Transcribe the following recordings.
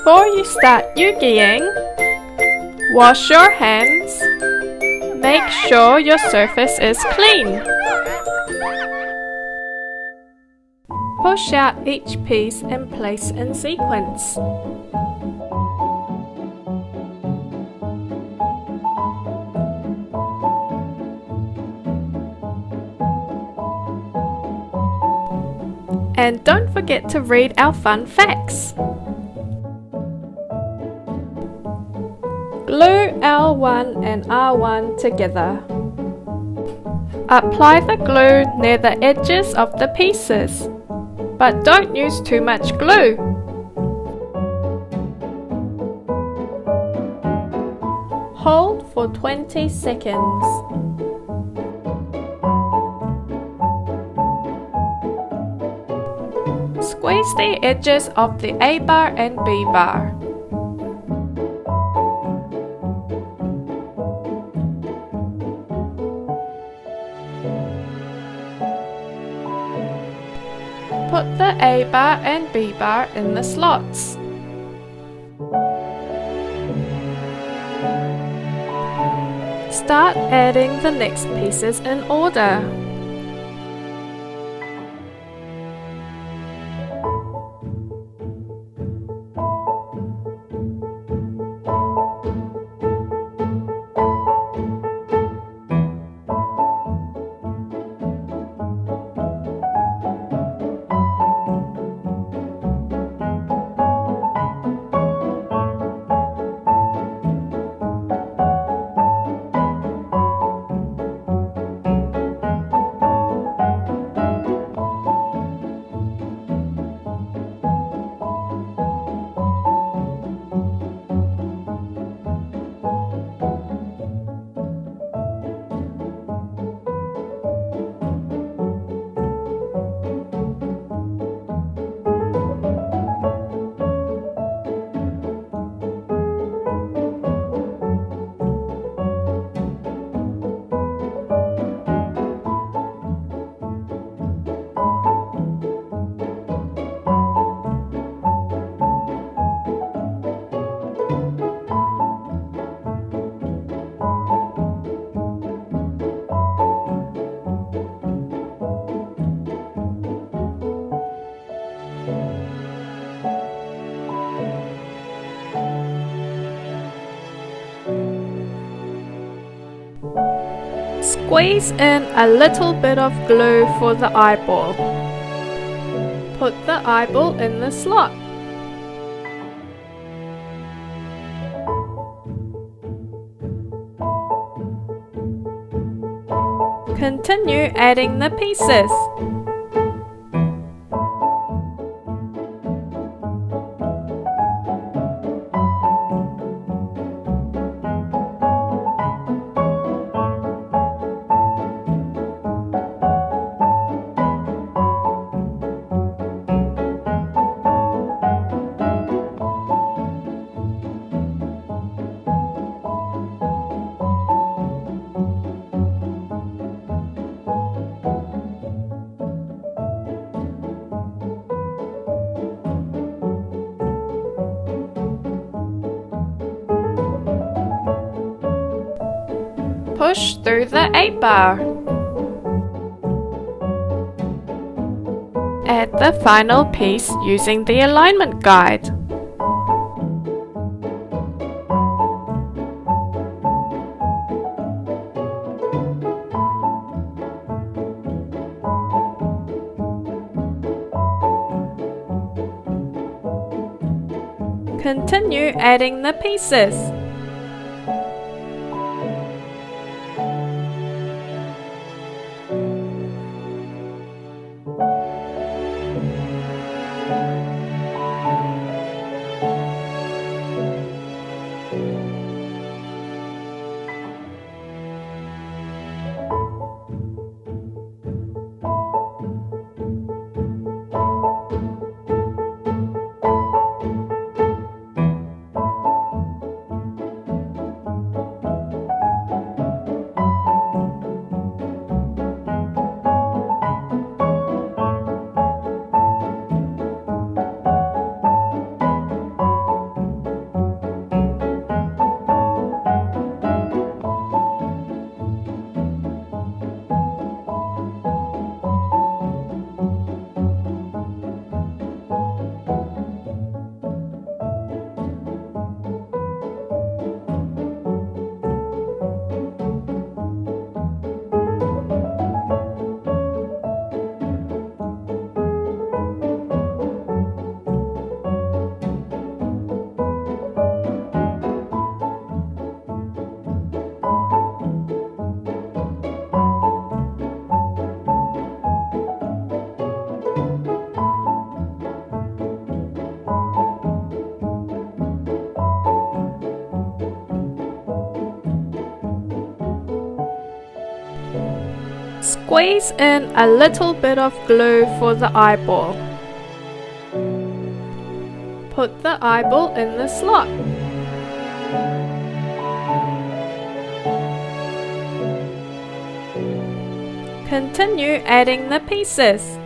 Before you start Eugying, wash your hands. Make sure your surface is clean. Push out each piece and place in sequence. And don't forget to read our fun facts. Glue L1 and R1 together. Apply the glue near the edges of the pieces, but don't use too much glue. Hold for 20 seconds. Squeeze the edges of the A bar and B bar. Put the A bar and B bar in the slots. Start adding the next pieces in order. Squeeze in a little bit of glue for the eyeball. Put the eyeball in the slot. Continue adding the pieces. Push through the A bar. Add the final piece using the alignment guide. Continue adding the pieces. Squeeze in a little bit of glue for the eyeball. Put the eyeball in the slot. Continue adding the pieces.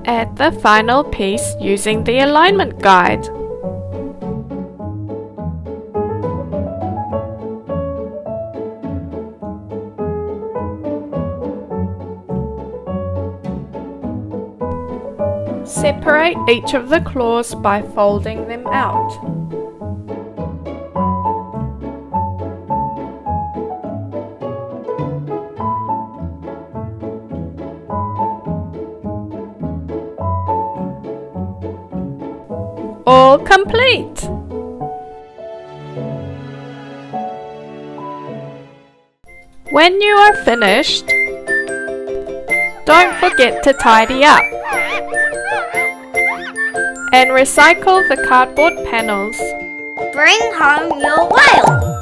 Add the final piece using the alignment guide. Separate each of the claws by folding them out. All complete! When you are finished, don't forget to tidy up and recycle the cardboard panels. Bring home your whale!